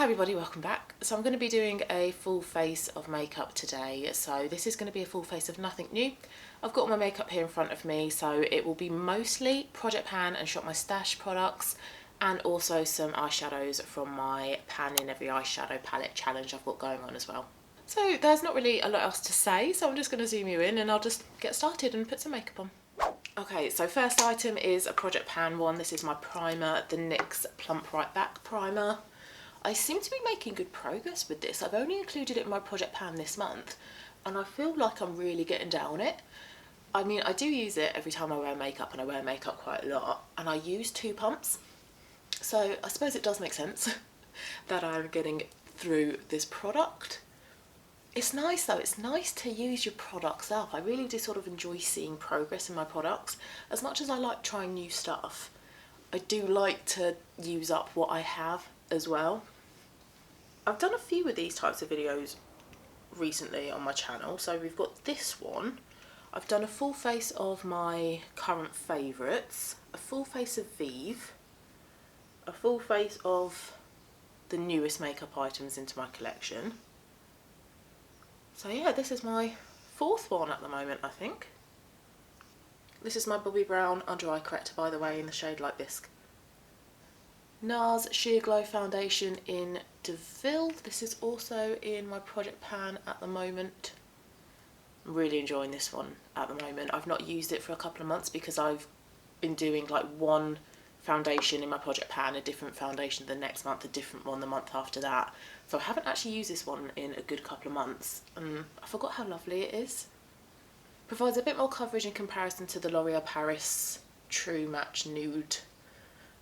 everybody, welcome back. So I'm going to be doing a full face of makeup today. So this is going to be a full face of nothing new. I've got my makeup here in front of me, so it will be mostly Project Pan and Shop My Stash products, and also some eyeshadows from my Pan in Every Eyeshadow palette challenge I've got going on as well. So there's not really a lot else to say, so I'm just going to zoom you in and I'll just get started and put some makeup on. Okay, so first item is a Project Pan one. This is my primer, the NYX Plump Right Back primer. I seem to be making good progress with this. I've only included it in my Project Pan this month and I feel like I'm really getting down it. I mean, I do use it every time I wear makeup, and I wear makeup quite a lot, and I use 2 pumps. So I suppose it does make sense that I'm getting through this product. It's nice though, it's nice to use your products up. I really do sort of enjoy seeing progress in my products. As much as I like trying new stuff, I do like to use up what I have as well. I've done a few of these types of videos recently on my channel. So we've got this one. I've done a full face of my current favourites, a full face of Vive, a full face of the newest makeup items into my collection. So yeah, this is my 4th one at the moment, I think. This is my Bobbi Brown under eye corrector, by the way, in the shade Light Bisque. NARS Sheer Glow foundation in DeVille. This is also in my Project Pan at the moment. I'm really enjoying this one at the moment. I've not used it for a couple of months because I've been doing like one foundation in my Project Pan, a different foundation the next month, a different one the month after that. So I haven't actually used this one in a good couple of months, and I forgot how lovely it is. Provides a bit more coverage in comparison to the L'Oreal Paris True Match Nude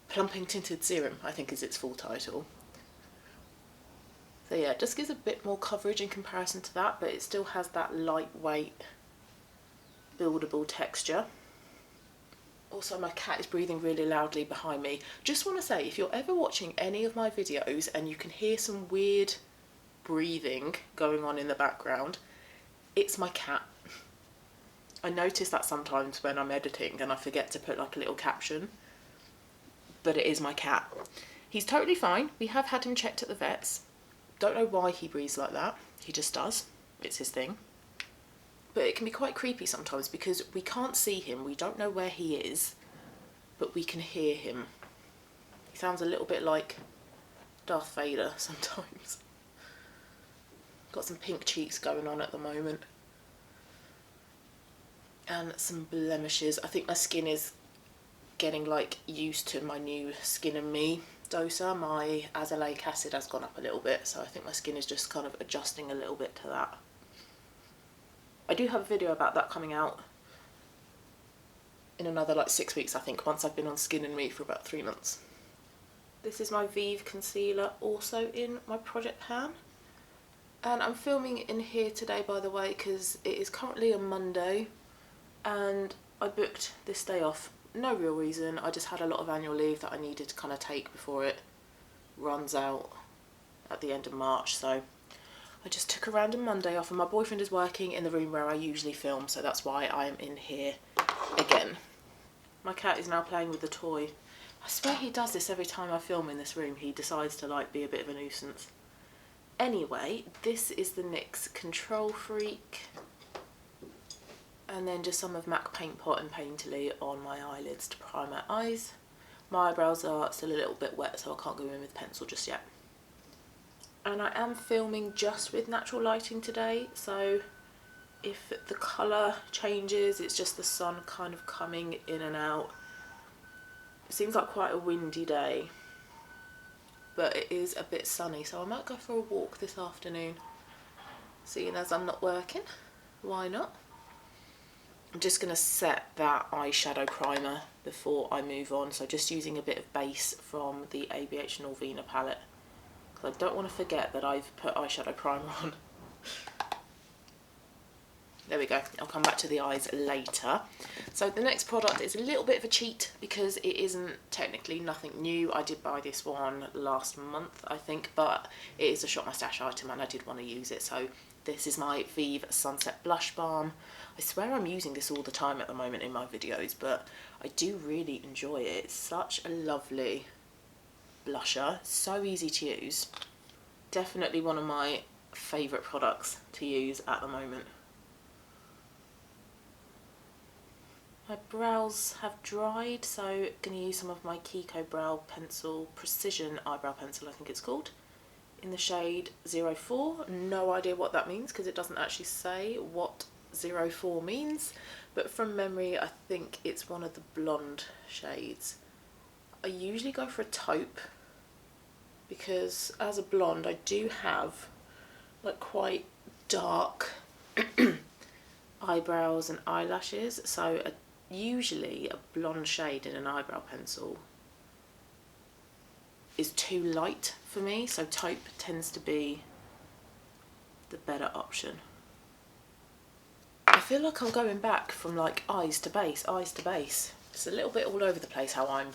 Plumping Tinted Serum, I think is its full title. So yeah, it just gives a bit more coverage in comparison to that, but it still has that lightweight, buildable texture. Also, my cat is breathing really loudly behind me. Just want to say, if you're ever watching any of my videos and you can hear some weird breathing going on in the background, it's my cat. I notice that sometimes when I'm editing and I forget to put like a little caption, but it is my cat. He's totally fine. We have had him checked at the vets. Don't know why he breathes like that. He just does. It's his thing. But it can be quite creepy sometimes because we can't see him. We don't know where he is, but we can hear him. He sounds a little bit like Darth Vader sometimes. Got some pink cheeks going on at the moment. And some blemishes. I think my skin is getting like used to my new Skin and Me doser. My azelaic acid has gone up a little bit, so I think my skin is just kind of adjusting a little bit to that. I do have a video about that coming out in another like 6 weeks, I think, once I've been on Skin and Me for about 3 months. This is my Vive concealer, also in my Project Pan. And I'm filming in here today, by the way, because it is currently a Monday and I booked this day off. No real reason, I just had a lot of annual leave that I needed to kind of take before it runs out at the end of March, so I just took a random Monday off, and my boyfriend is working in the room where I usually film, so that's why I am in here again. My cat is now playing with the toy. I swear he does this every time I film in this room. He decides to like be a bit of a nuisance. Anyway, this is the NYX Control Freak. And then just some of MAC Paint Pot and Painterly on my eyelids to prime my eyes. My eyebrows are still a little bit wet, so I can't go in with pencil just yet. And I am filming just with natural lighting today, so if the colour changes, it's just the sun kind of coming in and out. It seems like quite a windy day, but it is a bit sunny, so I might go for a walk this afternoon. Seeing as I'm not working, why not? I'm just going to set that eyeshadow primer before I move on, so just using a bit of base from the ABH Norvina palette, because I don't want to forget that I've put eyeshadow primer on. There we go, I'll come back to the eyes later. So the next product is a little bit of a cheat because it isn't technically nothing new. I did buy this one last month, I think, but it is a Shop My Stash item and I did want to use it. So this is my Vive Sunset Blush Balm. I swear I'm using this all the time at the moment in my videos, but I do really enjoy it. It's such a lovely blusher, so easy to use. Definitely one of my favourite products to use at the moment. My brows have dried, so I'm going to use some of my Kiko Brow Pencil, Precision Eyebrow Pencil I think it's called, in the shade 04. No idea what that means because it doesn't actually say what 04 means, but from memory I think it's one of the blonde shades. I usually go for a taupe because as a blonde I do have like quite dark eyebrows and eyelashes, so usually a blonde shade in an eyebrow pencil is too light for me, so taupe tends to be the better option. I feel like I'm going back from like eyes to base, eyes to base. It's a little bit all over the place how I'm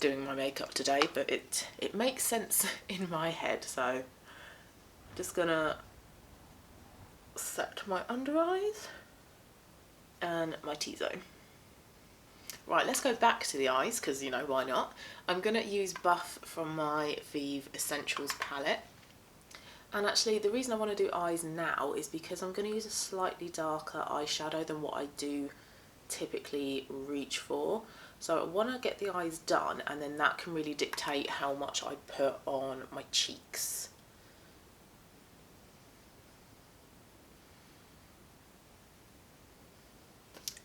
doing my makeup today, but it makes sense in my head, so just gonna set my under eyes and my T-zone. Right, let's go back to the eyes because, you know, why not? I'm going to use Buff from my Vive Essentials palette. And actually the reason I want to do eyes now is because I'm going to use a slightly darker eyeshadow than what I do typically reach for. So I want to get the eyes done, and then that can really dictate how much I put on my cheeks.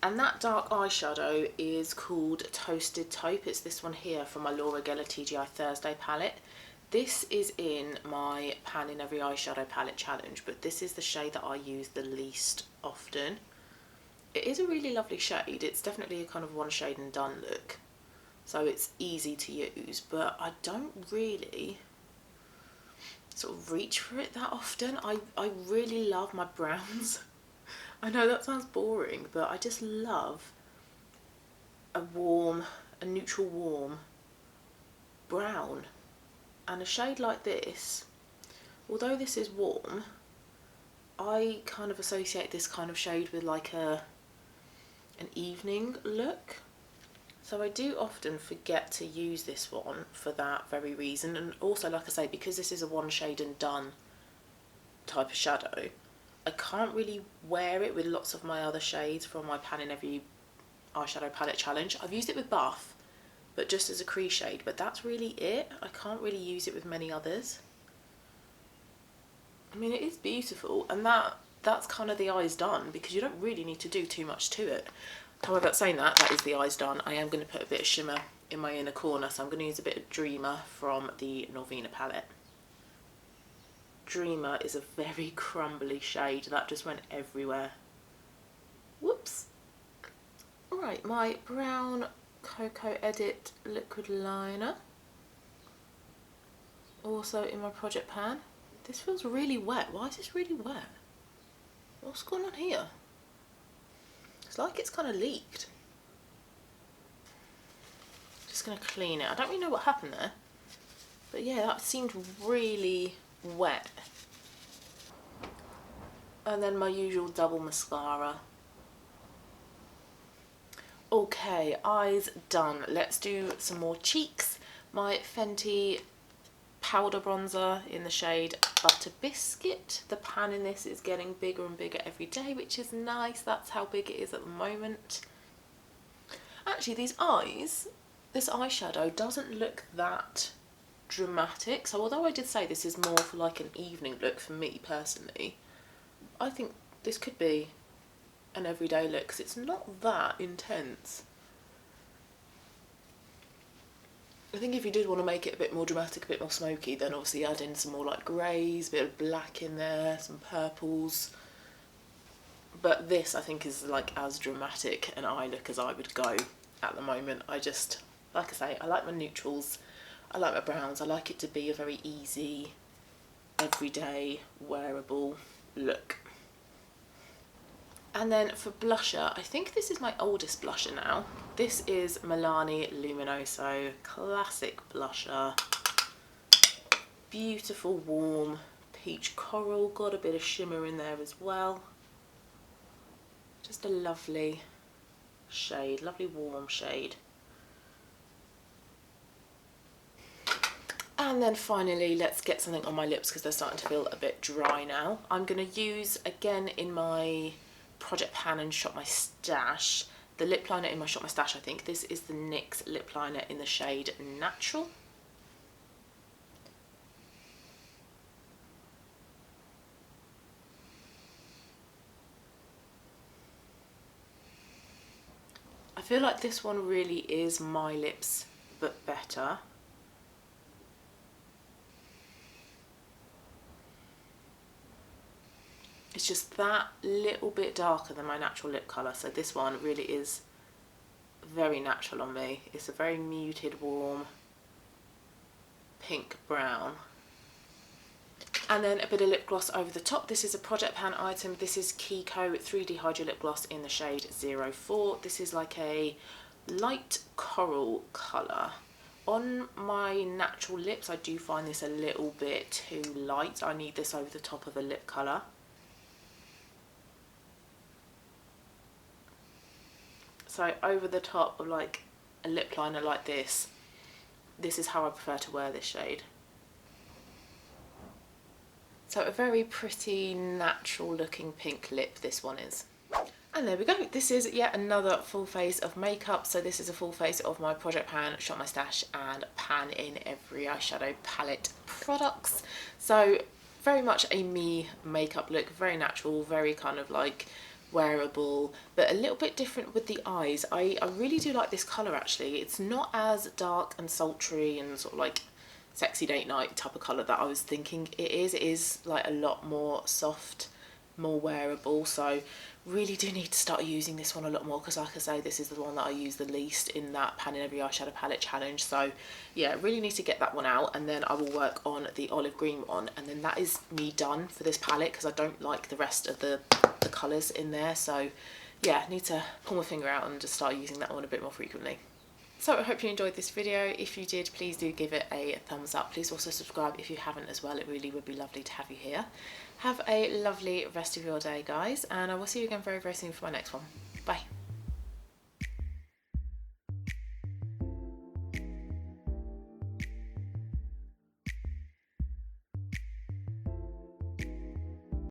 And that dark eyeshadow is called Toasted Taupe. It's this one here from my Laura Geller TGI Thursday palette. This is in my Pan in Every Eyeshadow palette challenge, but this is the shade that I use the least often. It is a really lovely shade. It's definitely a kind of one shade and done look, so it's easy to use, but I don't really sort of reach for it that often. I really love my browns. I know that sounds boring, but I just love a neutral warm brown. And a shade like this, although this is warm, I kind of associate this kind of shade with like an evening look. So I do often forget to use this one for that very reason. And also, like I say, because this is a one shade and done type of shadow, I can't really wear it with lots of my other shades from my Pan in Every Eyeshadow palette challenge. I've used it with Buff, but just as a crease shade, but that's really it. I can't really use it with many others. I mean, it is beautiful, and that's kind of the eyes done, because you don't really need to do too much to it. However, saying that, that is the eyes done. I am going to put a bit of shimmer in my inner corner, so I'm going to use a bit of Dreamer from the Norvina palette. Dreamer is a very crumbly shade. That just went everywhere. Whoops. Right, my brown Cocoa Edit liquid liner. Also in my project pan. This feels really wet. Why is this really wet? What's going on here? It's like it's kind of leaked. Just going to clean it. I don't really know what happened there. But yeah, that seemed really wet. And then my usual double mascara. Okay, eyes done. Let's do some more cheeks. My Fenty powder bronzer in the shade Butter Biscuit. The pan in this is getting bigger and bigger every day, which is nice. That's how big it is at the moment. Actually, these eyes, this eyeshadow doesn't look that dramatic. So although I did say this is more for like an evening look for me personally, I think this could be an everyday look because it's not that intense. I think if you did want to make it a bit more dramatic, a bit more smoky, then obviously add in some more like greys, a bit of black in there, some purples. But this I think is like as dramatic an eye look as I would go at the moment. I just, like I say, I like my neutrals, I like my browns, I like it to be a very easy, everyday, wearable look. And then for blusher, I think this is my oldest blusher now. This is Milani Luminoso, classic blusher. Beautiful, warm peach coral, got a bit of shimmer in there as well. Just a lovely shade, lovely warm shade. And then finally, let's get something on my lips because they're starting to feel a bit dry now. I'm going to use, again in my Project Pan and Shop My Stash, the lip liner in my Shop My Stash, I think. This is the NYX lip liner in the shade Natural. I feel like this one really is my lips, but better. It's just that little bit darker than my natural lip colour, so this one really is very natural on me. It's a very muted, warm pink brown. And then a bit of lip gloss over the top. This is a Project Pan item. This is Kiko 3D Hydro Lip Gloss in the shade 04. This is like a light coral colour. On my natural lips, I do find this a little bit too light. I need this over the top of a lip colour. So over the top of like a lip liner like this, this is how I prefer to wear this shade. So a very pretty natural looking pink lip this one is. And there we go. This is yet another full face of makeup. So this is a full face of my Project Pan, Shop My Stash and Pan in Every Eyeshadow Palette products. So very much a me makeup look, very natural, very kind of like wearable, but a little bit different with the eyes. I really do like this colour actually. It's not as dark and sultry and sort of like sexy date night type of colour that I was thinking it is. It is like a lot more soft, more wearable, so really do need to start using this one a lot more because like I say, this is the one that I use the least in that Pan in Every Eyeshadow Palette challenge. So yeah, really need to get that one out, and then I will work on the olive green one, and then that is me done for this palette because I don't like the rest of the colours in there. So yeah, need to pull my finger out and just start using that one a bit more frequently. So I hope you enjoyed this video. If you did, please do give it a thumbs up. Please also subscribe if you haven't as well. It really would be lovely to have you here. Have a lovely rest of your day, guys, and I will see you again very, very soon for my next one. Bye.